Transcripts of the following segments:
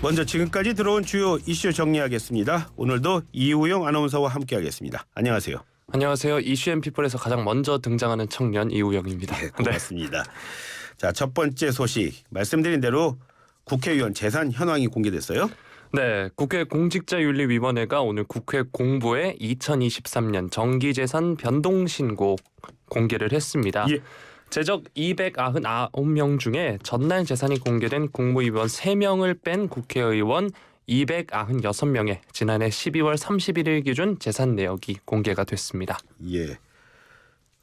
먼저 지금까지 들어온 주요 이슈 정리하겠습니다. 오늘도 이우영 아나운서와 함께하겠습니다. 안녕하세요. 안녕하세요. 이슈앤피플에서 가장 먼저 등장하는 청년 이우영입니다. 네, 고맙습니다. 자, 첫 번째 소식 말씀드린 대로 국회의원 재산 현황이 공개됐어요. 네, 국회 공직자윤리위원회가 오늘 국회 공보에 2023년 정기재산 변동신고 공개를 했습니다. 예. 제적 299명 중에 전날 재산이 공개된 국무위원 3명을 뺀 국회의원 296명의 지난해 12월 31일 기준 재산 내역이 공개가 됐습니다. 예.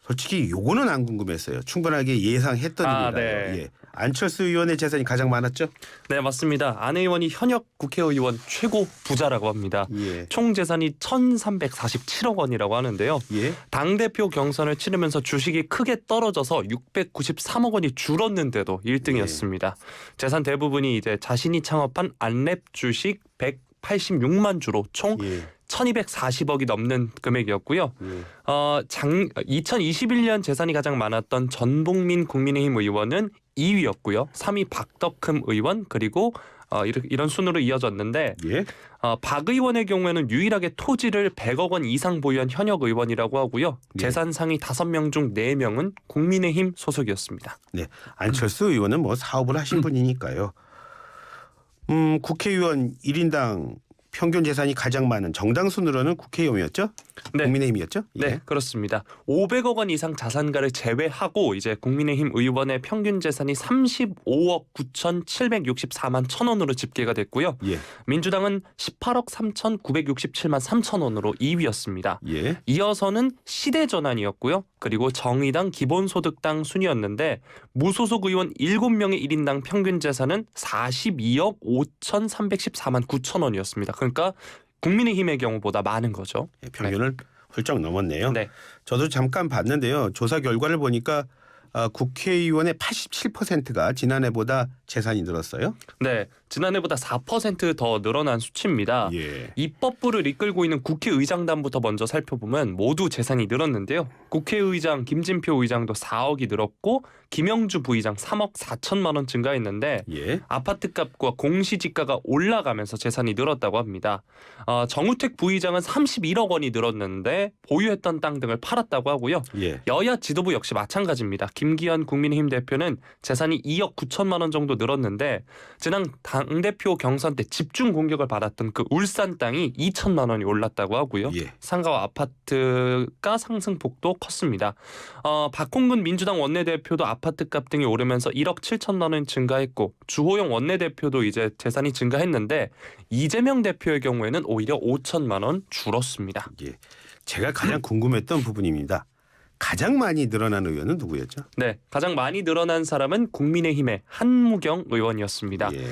솔직히 요거는 안 궁금했어요. 충분하게 예상했던 일이라요. 네. 예. 안철수 의원의 재산이 가장 많았죠? 네, 맞습니다. 안 의원이 현역 국회의원 최고 부자라고 합니다. 예. 총 재산이 1,347억 원이라고 하는데요. 예. 당대표 경선을 치르면서 주식이 크게 떨어져서 693억 원이 줄었는데도 1등이었습니다. 재산 대부분이 이제 자신이 창업한 안랩 주식 186만 주로 총 1,240억이 넘는 금액이었고요. 2021년 재산이 가장 많았던 전복민 국민의힘 의원은 2위였고요. 3위 박덕흠 의원 그리고 이런 순으로 이어졌는데 예. 박 의원의 경우에는 유일하게 토지를 100억 원 이상 보유한 현역 의원이라고 하고요. 예. 재산 상위 5명 중 4명은 국민의힘 소속이었습니다. 네. 안철수 의원은 뭐 사업을 하신 분이니까요. 국회의원 1인당 평균 재산이 가장 많은 정당 순으로는 국회의원이었죠? 네. 국민의힘이었죠? 예. 네, 그렇습니다. 500억 원 이상 자산가를 제외하고 이제 국민의힘 의원의 평균 재산이 35억 9,764만 1,000원으로 집계가 됐고요. 예. 민주당은 18억 3,967만 3,000원으로 2위였습니다. 예. 이어서는 시대전환이었고요. 그리고 정의당 기본소득당 순이었는데 무소속 의원 7명의 1인당 평균 재산은 42억 5,314만 9,000원이었습니다. 그러니까 국민의힘의 경우보다 많은 거죠. 평균을 훌쩍 넘었네요. 네. 저도 잠깐 봤는데요. 조사 결과를 보니까 국회의원의 87%가 지난해보다 재산이 늘었어요. 네, 지난해보다 4% 늘어난 수치입니다. 예. 입법부를 이끌고 있는 국회의장단부터 먼저 살펴보면 모두 재산이 늘었는데요. 국회의장 김진표 의장도 4억이 늘었고 김영주 부의장 3억 4천만 원 증가했는데 예. 아파트값과 공시지가가 올라가면서 재산이 늘었다고 합니다. 정우택 부의장은 31억 원이 늘었는데 보유했던 땅 등을 팔았다고 하고요. 예. 여야 지도부 역시 마찬가지입니다. 김기현 국민의힘 대표는 재산이 2억 9천만 원 정도 늘었는데 지난 당대표 경선 때 집중 공격을 받았던 그 울산 땅이 2천만 원이 올랐다고 하고요. 예. 상가와 아파트가 상승폭도 컸습니다. 박홍근 민주당 원내대표도 아파트값 등이 오르면서 1억 7천만 원 증가했고 주호영 원내대표도 이제 재산이 증가했는데 이재명 대표의 경우에는 오히려 5천만 원 줄었습니다. 예. 제가 가장 궁금했던 부분입니다. 가장 많이 늘어난 의원은 누구였죠? 네, 가장 많이 늘어난 사람은 국민의힘의 한무경 의원이었습니다. 예.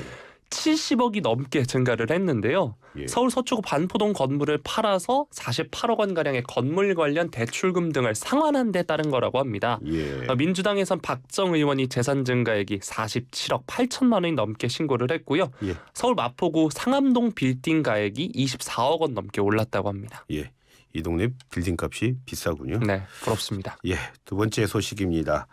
70억이 넘게 증가를 했는데요. 예. 서울 서초구 반포동 건물을 팔아서 48억 원가량의 건물 관련 대출금 등을 상환한 데 따른 거라고 합니다. 예. 민주당에선 박정 의원이 재산 증가액이 47억 8천만 원이 넘게 신고를 했고요. 예. 서울 마포구 상암동 빌딩 가액이 24억 원 넘게 올랐다고 합니다. 예. 이 동네 빌딩값이 비싸군요. 네, 부럽습니다. 예. 두 번째 소식입니다.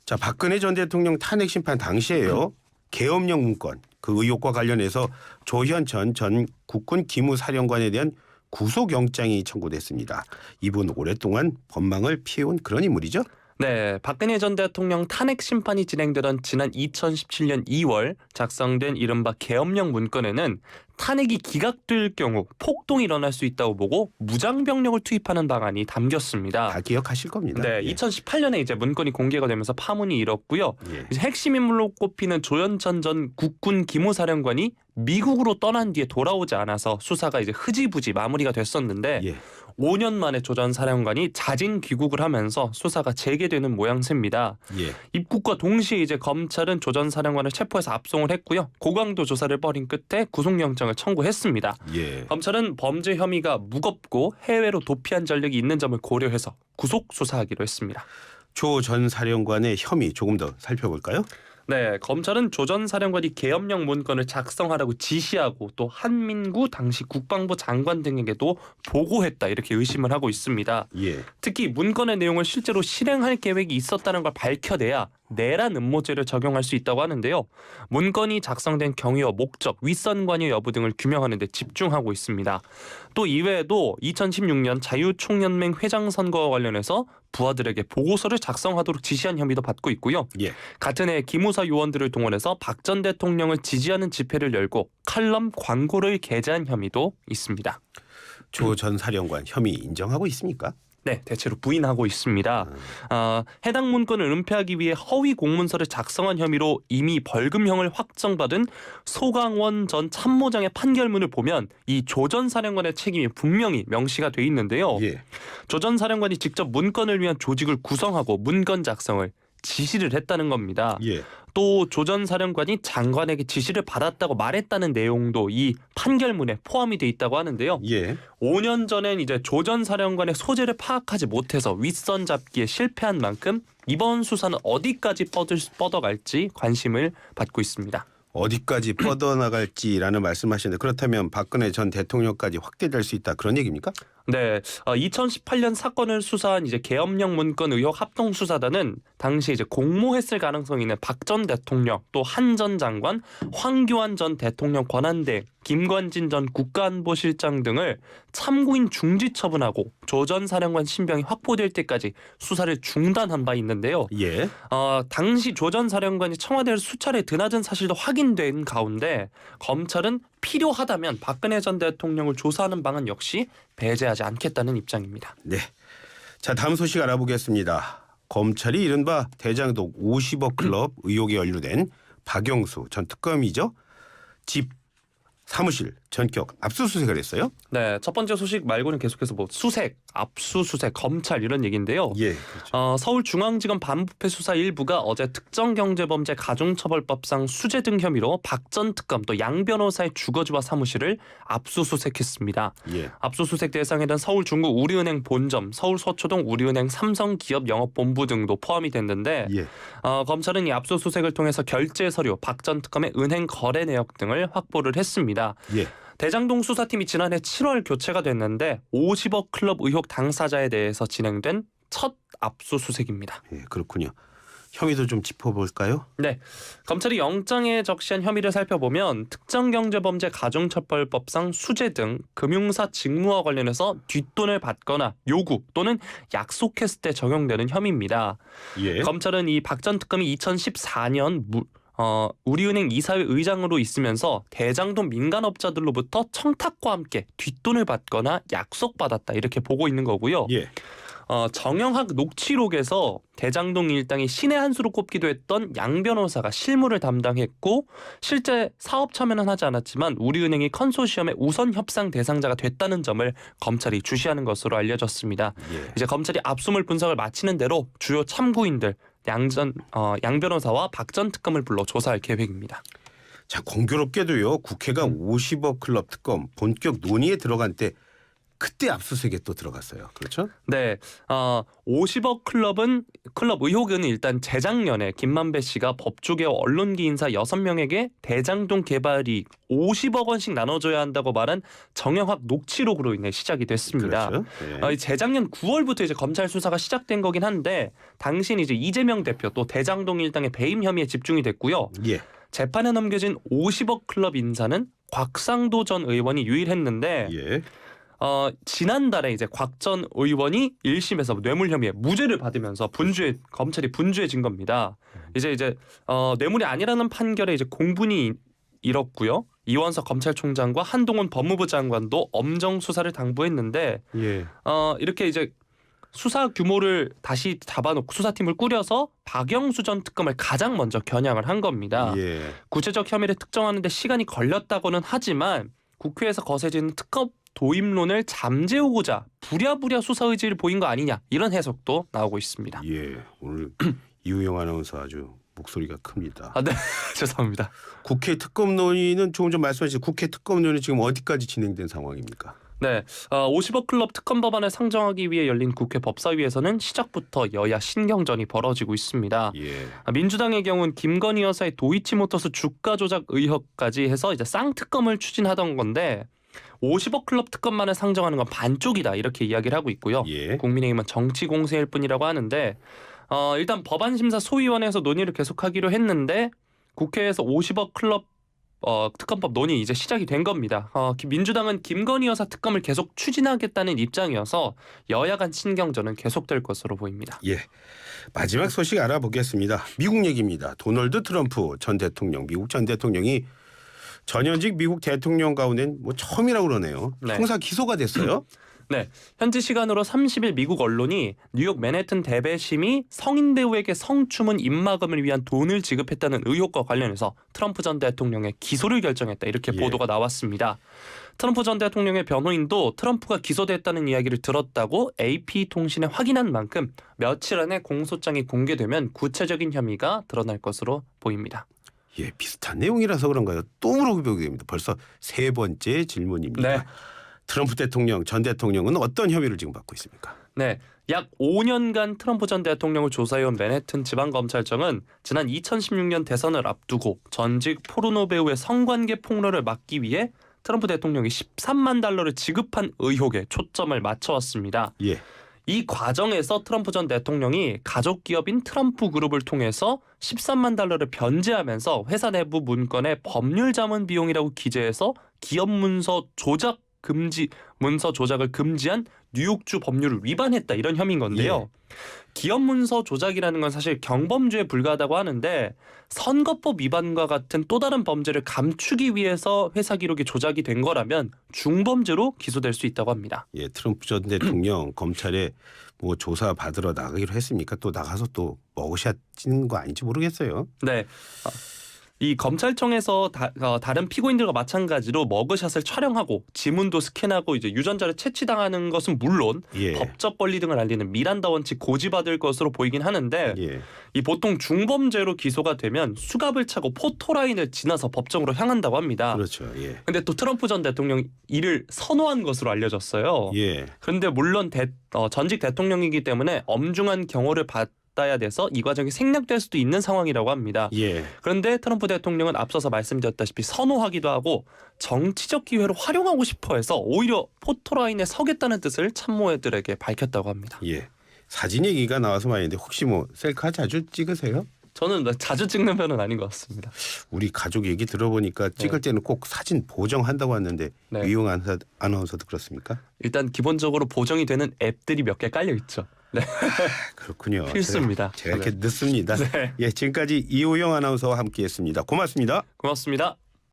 자, 박근혜 전 대통령 탄핵 심판 당시에요. 계엄령 문건 그 의혹과 관련해서 조현천 전 국군 기무사령관에 대한 구속영장이 청구됐습니다. 이분 오랫동안 법망을 피해온 그런 인물이죠? 네, 박근혜 전 대통령 탄핵 심판이 진행되던 지난 2017년 2월 작성된 이른바 계엄령 문건에는 탄핵이 기각될 경우 폭동이 일어날 수 있다고 보고 무장병력을 투입하는 방안이 담겼습니다. 다 기억하실 겁니다. 네, 예. 2018년에 이제 문건이 공개가 되면서 파문이 일었고요. 예. 이제 핵심 인물로 꼽히는 조현천 전 국군 기무사령관이 미국으로 떠난 뒤에 돌아오지 않아서 수사가 이제 흐지부지 마무리가 됐었는데 예. 5년 만에 조 전 사령관이 자진 귀국을 하면서 수사가 재개되는 모양새입니다. 예. 입국과 동시에 이제 검찰은 조 전 사령관을 체포해서 압송을 했고요. 고강도 조사를 벌인 끝에 구속영장을 청구했습니다. 예. 검찰은 범죄 혐의가 무겁고 해외로 도피한 전력이 있는 점을 고려해서 구속 수사하기로 했습니다. 조 전 사령관의 혐의 조금 더 살펴볼까요? 네, 검찰은 조 전 사령관이 계엄령 문건을 작성하라고 지시하고 또 한민구 당시 국방부 장관 등에게도 보고했다 이렇게 의심을 하고 있습니다. 예. 특히 문건의 내용을 실제로 실행할 계획이 있었다는 걸 밝혀내야 내란 음모죄를 적용할 수 있다고 하는데요. 문건이 작성된 경위와 목적, 윗선 관여 여부 등을 규명하는 데 집중하고 있습니다. 또 이외에도 2016년 자유총연맹 회장 선거와 관련해서 부하들에게 보고서를 작성하도록 지시한 혐의도 받고 있고요. 예. 같은 해 기무사 요원들을 동원해서 박 전 대통령을 지지하는 집회를 열고 칼럼 광고를 게재한 혐의도 있습니다. 조 전 사령관 혐의 인정하고 있습니까? 네, 대체로 부인하고 있습니다. 해당 문건을 은폐하기 위해 허위 공문서를 작성한 혐의로 이미 벌금형을 확정받은 소강원 전 참모장의 판결문을 보면 이 조 전 사령관의 책임이 분명히 명시가 돼 있는데요. 예. 조 전 사령관이 직접 문건을 위한 조직을 구성하고 문건 작성을 지시를 했다는 겁니다. 예. 또 조 전 사령관이 장관에게 지시를 받았다고 말했다는 내용도 이 판결문에 포함이 돼 있다고 하는데요. 예. 5년 전엔 이제 조 전 사령관의 소재를 파악하지 못해서 윗선 잡기에 실패한 만큼 이번 수사는 어디까지 뻗어갈지 관심을 받고 있습니다. 어디까지 뻗어나갈지라는 말씀하시는데 그렇다면 박근혜 전 대통령까지 확대될 수 있다 그런 얘기입니까? 네, 2018년 사건을 수사한 이제 계엄령 문건 의혹 합동수사단은 당시 이제 공모했을 가능성이 있는 박 전 대통령, 또 한 전 장관, 황교안 전 대통령 권한대, 김관진 전 국가안보실장 등을 참고인 중지 처분하고 조 전 사령관 신병이 확보될 때까지 수사를 중단한 바 있는데요. 예. 당시 조 전 사령관이 청와대를 수차례 드나든 사실도 확인된 가운데 검찰은 필요하다면 박근혜 전 대통령을 조사하는 방안 역시 배제하지 않겠다는 입장입니다. 네. 자, 다음 소식 알아보겠습니다. 검찰이 이른바 대장동 50억 클럽 의혹에 연루된 박영수 전 특검이죠. 집 사무실 전격 압수수색을 했어요. 네, 첫 번째 소식 말고는 계속해서 뭐 수색, 압수수색, 검찰 이런 얘기인데요. 예. 그렇죠. 서울중앙지검 반부패 수사 일부가 어제 특정경제범죄 가중처벌법상 수재 등 혐의로 박 전 특검 또 양 변호사의 주거지와 사무실을 압수수색했습니다. 예. 압수수색 대상에는 서울 중구 우리은행 본점, 서울 서초동 우리은행 삼성기업 영업본부 등도 포함이 됐는데 예. 검찰은 이 압수수색을 통해서 결제 서류, 박 전 특검의 은행 거래 내역 등을 확보를 했습니다. 예. 대장동 수사팀이 지난해 7월 교체가 됐는데 50억 클럽 의혹 당사자에 대해서 진행된 첫 압수수색입니다. 예, 그렇군요. 혐의도 좀 짚어볼까요? 네, 검찰이 영장에 적시한 혐의를 살펴보면 특정경제범죄 가중처벌법상 수재 등 금융사 직무와 관련해서 뒷돈을 받거나 요구 또는 약속했을 때 적용되는 혐의입니다. 예. 검찰은 이 박 전 특검이 2014년 우리은행 이사회 의장으로 있으면서 대장동 민간업자들로부터 청탁과 함께 뒷돈을 받거나 약속받았다 이렇게 보고 있는 거고요. 예. 정영학 녹취록에서 대장동 일당이 신의 한 수로 꼽기도 했던 양 변호사가 실무를 담당했고 실제 사업 참여는 하지 않았지만 우리은행이 컨소시엄의 우선 협상 대상자가 됐다는 점을 검찰이 주시하는 것으로 알려졌습니다. 예. 이제 검찰이 압수물 분석을 마치는 대로 주요 참고인들 양 변호사와 박 전 특검을 불러 조사할 계획입니다. 자, 공교롭게도요. 국회가 50억 클럽 특검 본격 논의에 들어간 때 그때 압수수색에 또 들어갔어요. 그렇죠? 네, 50억 클럽 의혹은 일단 재작년에 김만배 씨가 법조계와 언론계 인사 6명에게 대장동 개발이 50억 원씩 나눠줘야 한다고 말한 정영학 녹취록으로 인해 시작이 됐습니다. 그렇죠. 예. 재작년 9월부터 이제 검찰 수사가 시작된 거긴 한데 당시는 이제 이재명 대표 또 대장동 일당의 배임 혐의에 집중이 됐고요. 예. 재판에 넘겨진 50억 클럽 인사는 곽상도 전 의원이 유일했는데 예. 지난달에 이제 곽 전 의원이 1심에서 뇌물 혐의에 무죄를 받으면서 검찰이 분주해진 겁니다. 이제 뇌물이 아니라는 판결에 이제 공분이 일었고요. 이원석 검찰총장과 한동훈 법무부 장관도 엄정 수사를 당부했는데 예. 이렇게 이제 수사 규모를 다시 잡아놓고 수사팀을 꾸려서 박영수 전 특검을 가장 먼저 겨냥을 한 겁니다. 예. 구체적 혐의를 특정하는 데 시간이 걸렸다고는 하지만 국회에서 거세지는 특검 도입론을 잠재우고자 부랴부랴 수사 의지를 보인 거 아니냐 이런 해석도 나오고 있습니다. 예. 오늘 이우영 아나운서 아주 목소리가 큽니다. 네. 죄송합니다. 국회 특검 논의는 조금 전 말씀하신 국회 특검 논의 지금 어디까지 진행된 상황입니까? 네, 50억 클럽 특검 법안을 상정하기 위해 열린 국회 법사위에서는 시작부터 여야 신경전이 벌어지고 있습니다. 예. 민주당의 경우는 김건희 여사의 도이치모터스 주가 조작 의혹까지 해서 이제 쌍특검을 추진하던 건데 50억 클럽 특검만을 상정하는 건 반쪽이다 이렇게 이야기를 하고 있고요. 예. 국민의힘은 정치 공세일 뿐이라고 하는데 일단 법안심사 소위원회에서 논의를 계속하기로 했는데 국회에서 50억 클럽 특검법 논의 이제 시작이 된 겁니다. 민주당은 김건희 여사 특검을 계속 추진하겠다는 입장이어서 여야 간 신경전은 계속될 것으로 보입니다. 예. 마지막 소식 알아보겠습니다. 미국 얘기입니다. 도널드 트럼프 전 대통령, 미국 전 대통령이 전현직 미국 대통령 가운데는 뭐 처음이라고 그러네요. 네. 형사 기소가 됐어요. 네, 현지 시간으로 30일 미국 언론이 뉴욕 맨해튼 대배심이 성인 배우에게 성추문 입막음을 위한 돈을 지급했다는 의혹과 관련해서 트럼프 전 대통령의 기소를 결정했다 이렇게 예. 보도가 나왔습니다. 트럼프 전 대통령의 변호인도 트럼프가 기소됐다는 이야기를 들었다고 AP통신에 확인한 만큼 며칠 안에 공소장이 공개되면 구체적인 혐의가 드러날 것으로 보입니다. 예, 비슷한 내용이라서 그런가요? 또 물어보게 됩니다. 벌써 세 번째 질문입니다. 네. 트럼프 대통령, 전 대통령은 어떤 혐의를 지금 받고 있습니까? 네, 약 5년간 트럼프 전 대통령을 조사해온 맨해튼 지방검찰청은 지난 2016년 대선을 앞두고 전직 포르노 배우의 성관계 폭로를 막기 위해 트럼프 대통령이 13만 달러를 지급한 의혹에 초점을 맞춰왔습니다. 예. 이 과정에서 트럼프 전 대통령이 가족 기업인 트럼프 그룹을 통해서 13만 달러를 변제하면서 회사 내부 문건에 법률 자문 비용이라고 기재해서 기업 문서 조작을 금지한 뉴욕주 법률을 위반했다 이런 혐의인 건데요. 기업 문서 조작이라는 건 사실 경범죄에 불과하다고 하는데 선거법 위반과 같은 또 다른 범죄를 감추기 위해서 회사 기록이 조작이 된 거라면 중범죄로 기소될 수 있다고 합니다. 예, 트럼프 전 대통령 검찰에 뭐 조사 받으러 나가기로 했습니까? 또 나가서 또 먹으시는 거 아닌지 모르겠어요. 네. 이 검찰청에서 다른 피고인들과 마찬가지로 머그샷을 촬영하고 지문도 스캔하고 이제 유전자를 채취당하는 것은 물론 예. 법적 권리 등을 알리는 미란다 원칙 고지받을 것으로 보이긴 하는데 예. 이 보통 중범죄로 기소가 되면 수갑을 차고 포토라인을 지나서 법정으로 향한다고 합니다. 그렇죠. 예. 근데 또 트럼프 전 대통령이 이를 선호한 것으로 알려졌어요. 예. 그런데 물론 전직 대통령이기 때문에 엄중한 경호를 받아야 돼서 이 과정이 생략될 수도 있는 상황이라고 합니다. 예. 그런데 트럼프 대통령은 앞서서 말씀드렸다시피 선호하기도 하고 정치적 기회로 활용하고 싶어 해서 오히려 포토라인에 서겠다는 뜻을 참모들에게 밝혔다고 합니다. 예. 사진 얘기가 나와서 말인데 혹시 뭐 셀카 자주 찍으세요? 저는 자주 찍는 편은 아닌 것 같습니다. 우리 가족 얘기 들어보니까 찍을 때는 꼭 사진 보정한다고 하는데 네. 이용 아나운서도 그렇습니까? 일단 기본적으로 보정이 되는 앱들이 몇 개 깔려 있죠. 네. 그렇군요. 필수입니다. 제가 이렇게 늦습니다. 네. 예, 지금까지 이호영 아나운서와 함께했습니다. 고맙습니다. 고맙습니다.